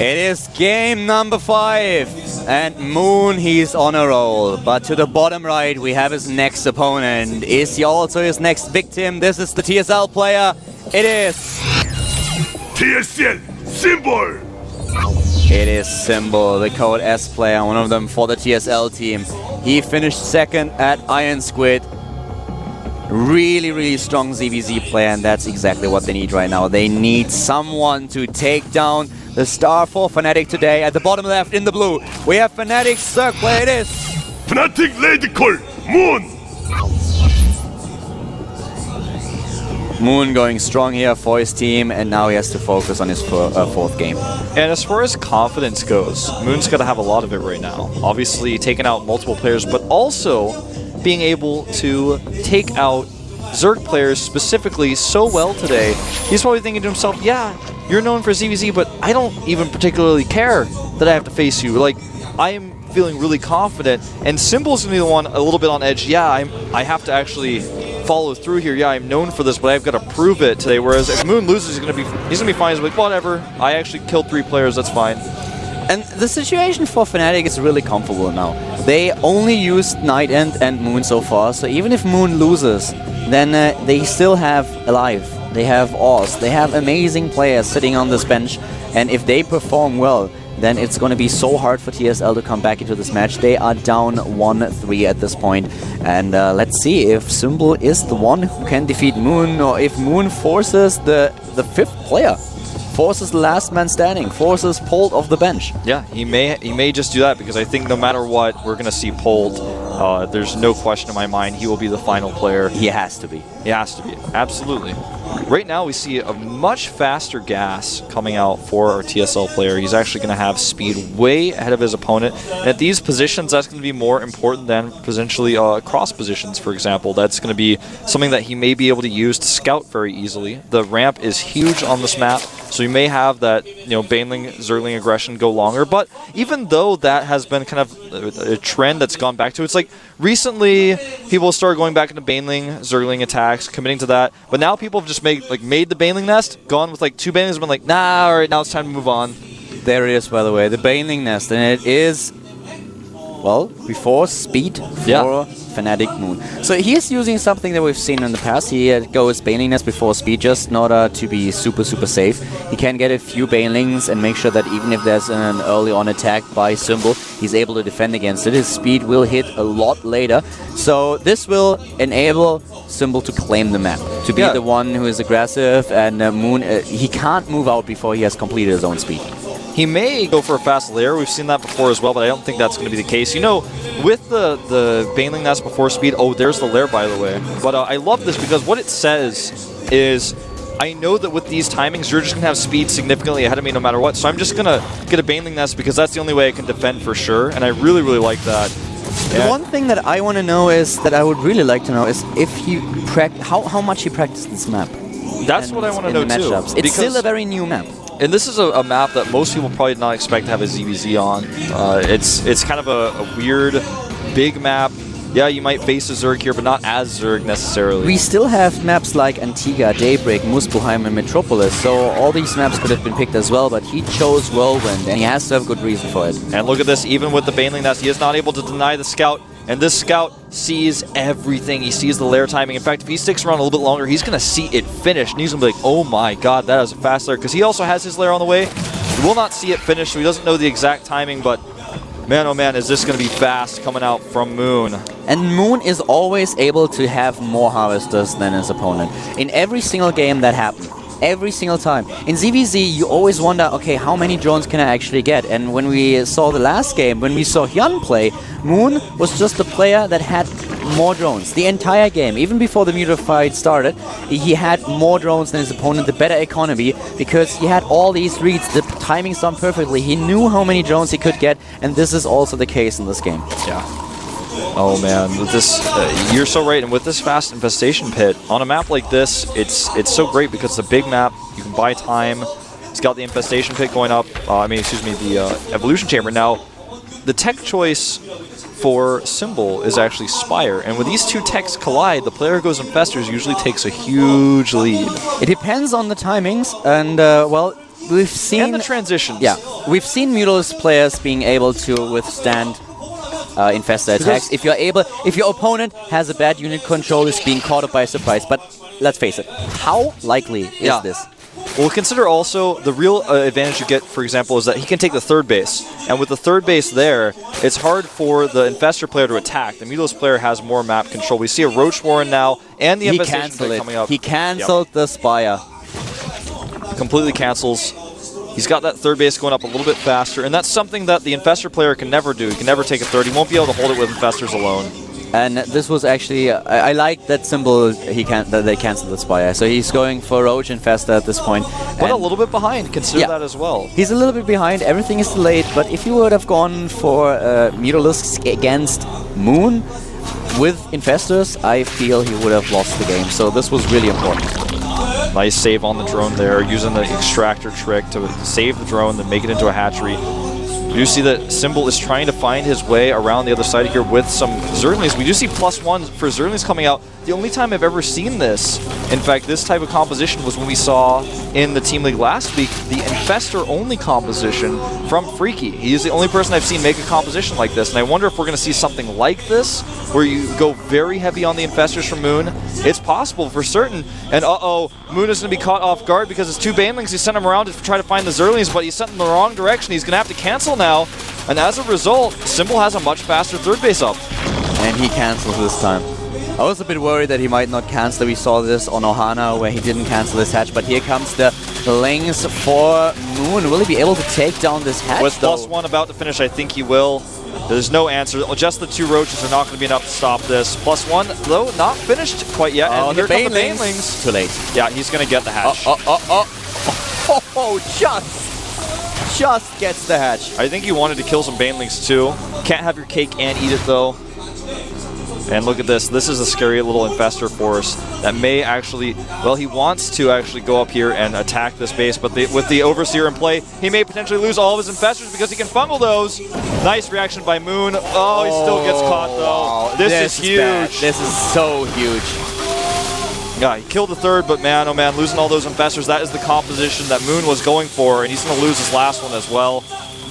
It is game number 5, and Moon, he's on a roll. But to the bottom right, we have his next opponent. Is he also his next victim? This is the TSL player. It is... TSL Symbol! It is Symbol, the Code S player, one of them for the TSL team. He finished second at Iron Squid. Really, really strong ZVZ player, and that's exactly what they need right now. They need someone to take down the star for Fnatic today. At the bottom left, in the blue, we have Fnatic's Zerg player. It is Fnatic Radical Moon! Moon going strong here for his team, and now he has to focus on his fourth game. And as far as confidence goes, Moon's got to have a lot of it right now. Obviously, taking out multiple players, but also being able to take out Zerg players specifically so well today. He's probably thinking to himself, yeah, you're known for ZVZ, but I don't even particularly care that I have to face you. Like, I am feeling really confident, and Symbol's going to be the one a little bit on edge. Yeah, I have to actually follow through here. Yeah, I'm known for this, but I've got to prove it today. Whereas if Moon loses, he's going to be fine. He's like, whatever, I actually killed 3 players, that's fine. And the situation for Fnatic is really comfortable now. They only used Night End and Moon so far, so even if Moon loses, then they still have Alive, they have Oz, they have amazing players sitting on this bench, and if they perform well, then it's going to be so hard for TSL to come back into this match. They are down 1-3 at this point, and let's see if Symbol is the one who can defeat Moon, or if Moon forces the 5th player. Forces the last man standing, forces Polt off the bench. Yeah, he may just do that, because I think no matter what, we're going to see Polt. There's no question in my mind he will be the final player. He has to be. He has to be, absolutely. Right now we see a much faster gas coming out for our TSL player. He's actually going to have speed way ahead of his opponent. And at these positions, that's going to be more important than potentially cross positions, for example. That's going to be something that he may be able to use to scout very easily. The ramp is huge on this map, so you may have that, Baneling, Zergling aggression go longer. But even though that has been kind of a trend that's gone back to, it's like recently people started going back into Baneling, Zergling attacks, committing to that. But now people have just made the Baneling nest, gone with like 2 Banelings, and been like, nah, all right, now it's time to move on. There it is, by the way, the Baneling nest, and it is, well, before speed for Fnatic Moon. So he is using something that we've seen in the past. He goes Baneling nest before speed, just in order to be super, super safe. He can get a few Banelings and make sure that even if there's an early on attack by Symbol, he's able to defend against it. His speed will hit a lot later. So this will enable Symbol to claim the map, to be the one who is aggressive, and Moon, he can't move out before he has completed his own speed. He may go for a fast lair. We've seen that before as well, but I don't think that's going to be the case. With the Baneling nest before speed, oh, there's the lair, by the way. But I love this because what it says is, I know that with these timings, you're just going to have speed significantly ahead of me no matter what, so I'm just going to get a Baneling nest because that's the only way I can defend for sure, and I really, really like that. The one thing that I want to know is, that I would really like to know, is if he how much he practiced this map. That's what I want to know too. It's still a very new map. And this is a map that most people probably did not expect to have a ZVZ on. It's kind of a weird, big map. Yeah, you might face a Zerg here, but not as Zerg necessarily. We still have maps like Antigua, Daybreak, Muspelheim, and Metropolis, so all these maps could have been picked as well, but he chose Whirlwind, and he has to have good reason for it. And look at this, even with the Baneling nest, he is not able to deny the scout, and this scout sees everything. He sees the lair timing. In fact, if he sticks around a little bit longer, he's going to see it finish, and he's going to be like, oh my god, that is a fast lair, because he also has his lair on the way. He will not see it finish, so he doesn't know the exact timing, but man, oh man, is this going to be fast coming out from Moon. And Moon is always able to have more harvesters than his opponent. In every single game that happened. Every single time. In ZVZ, you always wonder, okay, how many drones can I actually get? And when we saw the last game, when we saw Hyun play, Moon was just the player that had more drones. The entire game, even before the Muta fight started, he had more drones than his opponent, the better economy, because he had all these reads, the timing's done perfectly. He knew how many drones he could get, and this is also the case in this game. Yeah. Oh man, with this, you're so right. And with this fast infestation pit on a map like this, it's so great because it's a big map. You can buy time. It's got the infestation pit going up. The evolution chamber. Now, the tech choice for Symbol is actually Spire, and when these two techs collide, the player who goes Infestors usually takes a huge lead. It depends on the timings, and well, we've seen And the transitions. Yeah, we've seen Mutalisk players being able to withstand infestor attacks. If your opponent has a bad unit control, is being caught up by surprise. But let's face it, how likely is this? Well, consider also the real advantage you get, for example, is that he can take the third base. And with the third base there, it's hard for the Infestor player to attack. The Mutalisk player has more map control. We see a Roach Warren now, and the Infestation coming up. He cancelled the Spire. Completely cancels. He's got that third base going up a little bit faster, and that's something that the Infestor player can never do. He can never take a third. He won't be able to hold it with Infestors alone. And this was actually, I like that symbol that they canceled the Spire. So he's going for Roach Infestor at this point. But a little bit behind, consider that as well. He's a little bit behind, everything is delayed, but if you would have gone for Mutalisk against Moon with Infestors, I feel he would have lost the game. So this was really important. Nice save on the drone there, using the extractor trick to save the drone, then make it into a hatchery. We do see that Symbol is trying to find his way around the other side here with some Zerglings. We do see +1 for Zerglings coming out. The only time I've ever seen this, in fact, this type of composition was when we saw in the Team League last week, the Infestor-only composition from Freaky. He is the only person I've seen make a composition like this, and I wonder if we're going to see something like this, where you go very heavy on the Infestors from Moon. It's possible for certain, and Moon is going to be caught off guard because his 2 Banelings, he sent him around to try to find the Zerglings, but he sent them in the wrong direction. He's going to have to cancel now, and as a result, Symbol has a much faster third base up. And he cancels this time. I was a bit worried that he might not cancel. We saw this on Ohana where he didn't cancel his hatch, but here comes the Lings for Moon. Will he be able to take down this hatch? With +1 about to finish, I think he will. There's no answer. Just the 2 Roaches are not going to be enough to stop this. +1, though, not finished quite yet. And here come the Banelings. Too late. Yeah, he's going to get the hatch. Just gets the hatch. I think he wanted to kill some Banelings too. Can't have your cake and eat it though. And look at this. This is a scary little Infestor force that may actually, well, he wants to actually go up here and attack this base, but with the Overseer in play, he may potentially lose all of his Infestors because he can fungal those. Nice reaction by Moon. Oh, he still gets caught though. Wow. This is huge. Bad. This is so huge. Yeah, he killed the third, but man, oh man, losing all those Infestors, that is the composition that Moon was going for, and he's going to lose his last one as well.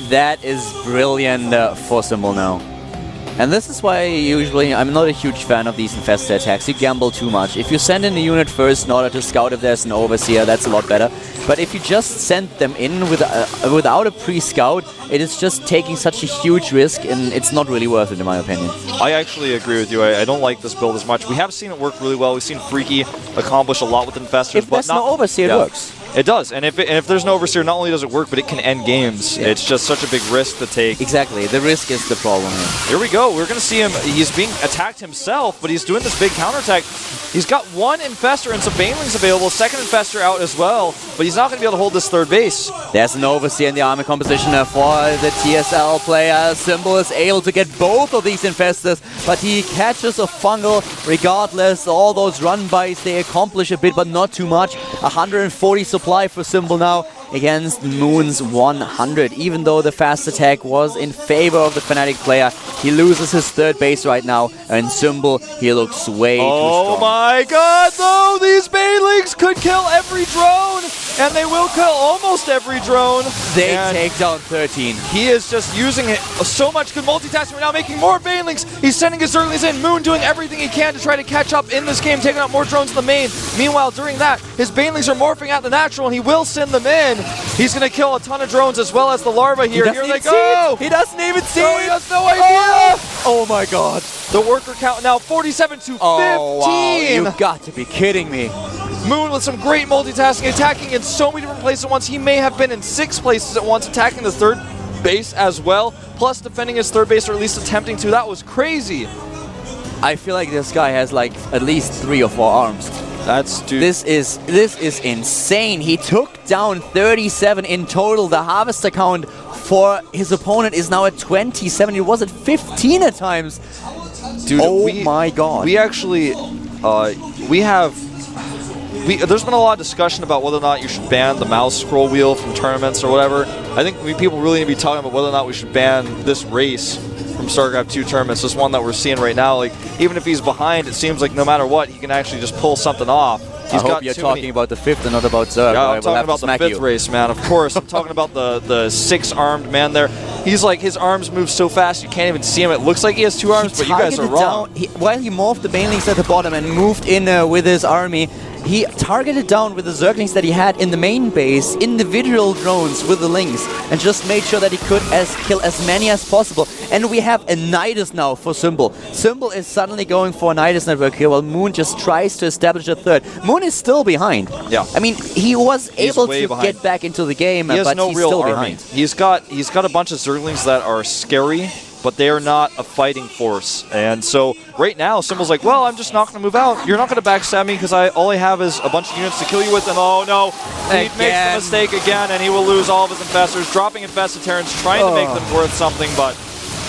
That is brilliant for Symbol now. And this is why usually I'm not a huge fan of these Infestor attacks. You gamble too much. If you send in a unit first in order to scout if there's an Overseer, that's a lot better. But if you just send them in without a pre-scout, it is just taking such a huge risk, and it's not really worth it in my opinion. I actually agree with you. I don't like this build as much. We have seen it work really well. We've seen Freaky accomplish a lot with Infestors. If there's no Overseer, it works. It does, and if there's no Overseer, not only does it work, but it can end games. Yeah. It's just such a big risk to take. Exactly, the risk is the problem here. Here we go, we're going to see him, he's being attacked himself, but he's doing this big counterattack. He's got 1 Infestor and some Banelings available, 2nd Infestor out as well, but he's not going to be able to hold this third base. There's an Overseer in the army composition for the TSL player. Symbol is able to get both of these Infestors, but he catches a fungal regardless. All those run-bys, they accomplish a bit, but not too much. 140 supply for Symbol now against Moon's 100. Even though the fast attack was in favor of the Fnatic player, he loses his third base right now, and Symbol, he looks way too strong. Oh my god, though! These Banelings could kill every drone! And they will kill almost every drone. They take down 13. He is just using it so much good multitasking right now, making more Banelings. He's sending his Zerglings in. Moon doing everything he can to try to catch up in this game, taking out more drones in the main. Meanwhile, during that, his Banelings are morphing at the natural, and he will send them in. He's going to kill a ton of drones as well as the larva here. Here they go! He doesn't even see it! He has no idea! Oh my god. The worker count now 47 to 15! Oh, wow. You've got to be kidding me. Moon with some great multitasking, attacking in so many different places at once. He may have been in 6 places at once, attacking the third base as well, plus defending his third base, or at least attempting to. That was crazy. I feel like this guy has like at least 3 or 4 arms. Dude. This is insane. He took down 37 in total. The harvester count for his opponent is now at 27. It was at 15 at times. Dude, oh my god. We actually, there's been a lot of discussion about whether or not you should ban the mouse scroll wheel from tournaments or whatever. I think people really need to be talking about whether or not we should ban this race from StarCraft 2 tournaments. This one that we're seeing right now, like, even if he's behind, it seems like no matter what, he can actually just pull something off. I hope you're talking about the 5th and not about Zerg. Yeah, I'm talking about the 5th race, man. Of course, I'm talking about the 6-armed man there. He's like, his arms move so fast you can't even see him. It looks like he has 2 arms, but you guys are wrong. While he morphed the Banelings at the bottom and moved in with his army, he targeted down with the Zerglings that he had in the main base, individual drones with the Lings, and just made sure that he could kill as many as possible. And we have a Nidus now for Symbol. Symbol is suddenly going for a Nidus network here, while Moon just tries to establish a third. Moon is still behind. Yeah. I mean, he was able to get back into the game, but he's still behind. He's got a bunch of Zerglings that are scary, but they are not a fighting force. And so right now, Symbol's like, well, I'm just not going to move out. You're not going to backstab me because all I have is a bunch of units to kill you with. And oh no, he makes the mistake again, and he will lose all of his Infestors, dropping Infested Terrans, trying to make them worth something, but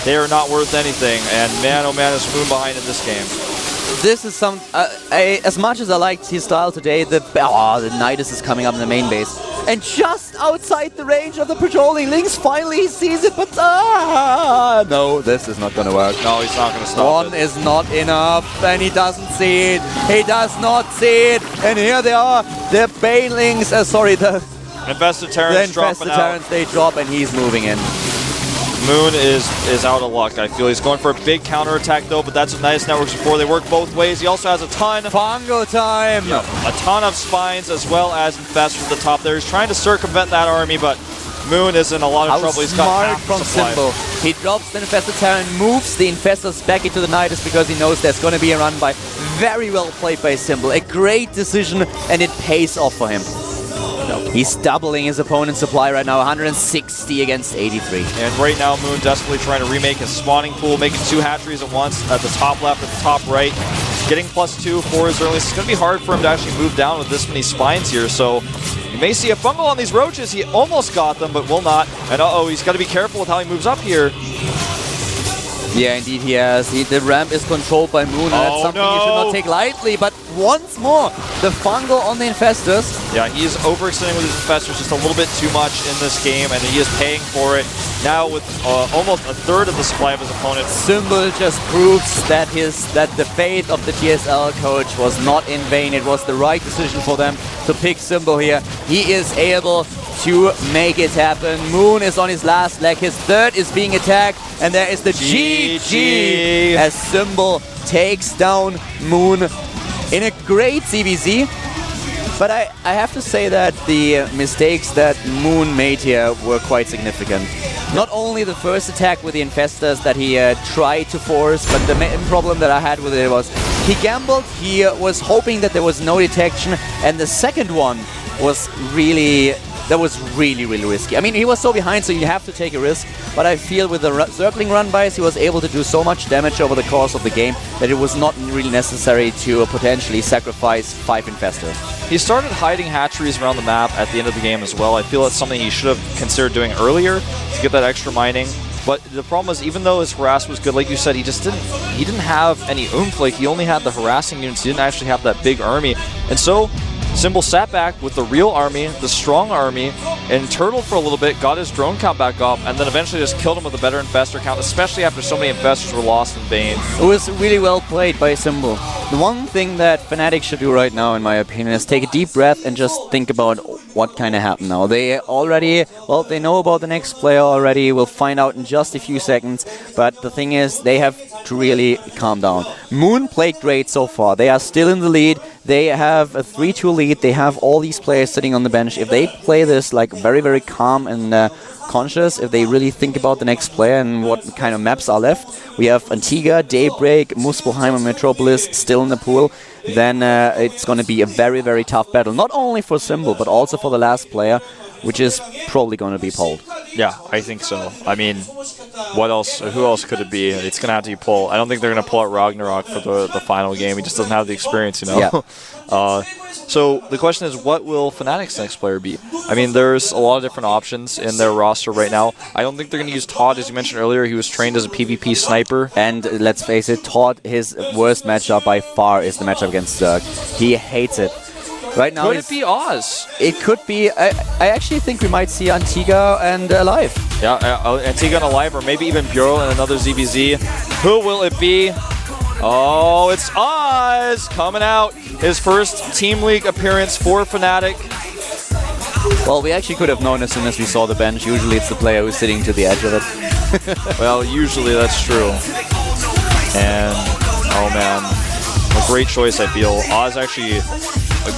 they are not worth anything. And man, oh man, is Moon behind in this game. This is some... as much as I liked his style today, the Nidus is coming up in the main base. And just outside the range of the patrolling Lynx, finally he sees it, but no, this is not going to work. No, he's not going to stop One is not enough, and he doesn't see it. He does not see it. And here they are, the Banelings, the Infested Terrans dropping out. They drop, and he's moving in. Moon is out of luck, I feel. He's going for a big counterattack, though, but that's what Nidus Networks before. They work both ways. He also has a ton. Pongo time! Yeah, a ton of Spines as well as Infestors at the top there. He's trying to circumvent that army, but Moon is in a lot of trouble. He's got half the supply. Symbol. He drops the Infested Terran, moves the Infestors back into the Nidus because he knows there's going to be a run by. Very well played by Symbol. A great decision, and it pays off for him. He's doubling his opponent's supply right now, 160 against 83. And right now, Moon desperately trying to remake his spawning pool, making 2 hatcheries at once at the top left, at the top right, getting +2 for his earliest. It's going to be hard for him to actually move down with this many Spines here, so you may see a fungal on these Roaches. He almost got them, but will not. And he's got to be careful with how he moves up here. Yeah, indeed he has. The ramp is controlled by Moon, and that's something you should not take lightly. But once more, the fungal on the Infestors. Yeah, he's overextending with his Infestors just a little bit too much in this game, and he is paying for it now with almost a third of the supply of his opponent. Symbol just proves that the faith of the TSL coach was not in vain. It was the right decision for them to pick Symbol here. He is able to make it happen. Moon is on his last leg. His third is being attacked, and there is the GG as Symbol takes down Moon in a great CBZ. But I have to say that the mistakes that Moon made here were quite significant. Not only the first attack with the Infestors that he tried to force, but the main problem that I had with it was he gambled, he was hoping that there was no detection, and the second one was really risky. I mean, he was so behind, so you have to take a risk, but I feel with the circling run-bys, he was able to do so much damage over the course of the game that it was not really necessary to potentially sacrifice 5 Infestors. He started hiding hatcheries around the map at the end of the game as well. I feel that's something he should have considered doing earlier to get that extra mining. But the problem was, even though his harass was good, like you said, he didn't have any oomph. Like, he only had the harassing units. He didn't actually have that big army. And so Symbol sat back with the real army, the strong army, and turtled for a little bit, got his drone count back up, and then eventually just killed him with a better Infestor count, especially after so many Infestors were lost in Bane. It was really well played by Symbol. The one thing that Fnatic should do right now, in my opinion, is take a deep breath and just think about what kind of happened now. They already, well, they know about the next player already. We'll find out in just a few seconds. But the thing is, they have to really calm down. Moon played great so far. They are still in the lead. They have a 3-2 lead. They have all these players sitting on the bench. If they play this like very, very calm and conscious, if they really think about the next player and what kind of maps are left, we have Antigua, Daybreak, Muspelheim and Metropolis still in the pool, then it's going to be a very, very tough battle. Not only for Symbol, but also for the last player, which is probably going to be Polled. Yeah, I think so. I mean, what else? Who else could it be? It's going to have to be Poll. I don't think they're going to pull out Ragnarok for the final game. He just doesn't have the experience, you know? Yeah. So the question is, what will Fnatic's next player be? I mean, there's a lot of different options in their roster right now. I don't think they're going to use Todd. As you mentioned earlier, he was trained as a PvP sniper. And let's face it, Todd, his worst matchup by far is the matchup against Zerg. He hates it. Right now, could it be Oz? It could be. I actually think we might see Antigua and Alive. Yeah, Antigua and Alive, or maybe even Bureau and another ZBZ. Who will it be? Oh, it's Oz coming out. His first Team League appearance for Fnatic. Well, we actually could have known as soon as we saw the bench. Usually it's the player who's sitting to the edge of it. Well, usually that's true. And, oh man, a great choice, I feel. Oz actually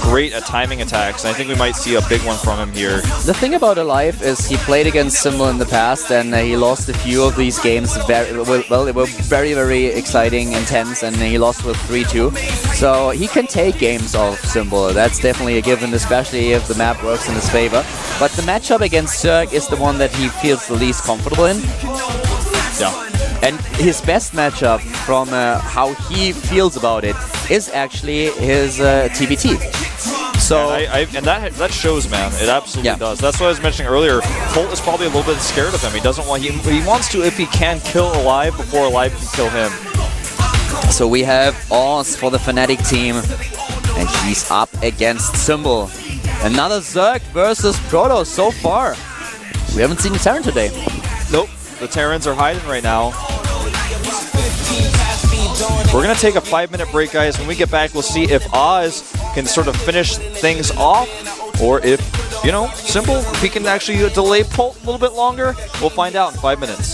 great at timing attacks, and I think we might see a big one from him here. The thing about Alive is he played against Symbol in the past, and he lost a few of these games. Well, they were very, very exciting, intense, and he lost with 3-2. So he can take games off Symbol. That's definitely a given, especially if the map works in his favor. But the matchup against Zerg is the one that he feels the least comfortable in. Yeah. And his best matchup from how he feels about it is actually his TBT. So and that shows, man. It absolutely does. That's what I was mentioning earlier. Colt is probably a little bit scared of him. He doesn't want. He wants to if he can kill Alive before Alive can kill him. So we have Oz for the Fnatic team, and he's up against Symbol. Another Zerg versus Proto so far. We haven't seen the Terran today. Nope. The Terrans are hiding right now. We're going to take a 5-minute break, guys. When we get back, we'll see if Oz can sort of finish things off, or if, you know, Simple, if he can actually delay Pult a little bit longer. We'll find out in 5 minutes.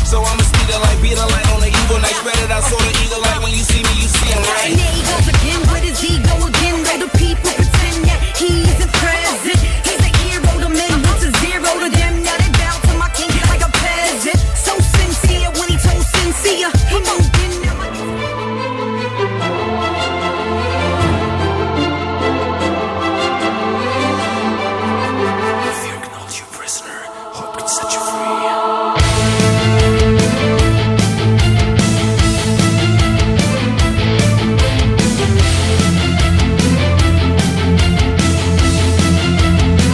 So I'm a speeder like beat a light on the evil night, spread it out so the eagle light when you see me, you see him right. And there he goes again with his ego again, though the people pretend that he isn't present. He's a hero to men, what's a zero to them? Now they bow to my king like a peasant. So sincere when he told sincere, he moved in now. Fear cannot you prisoner, hope can set you free.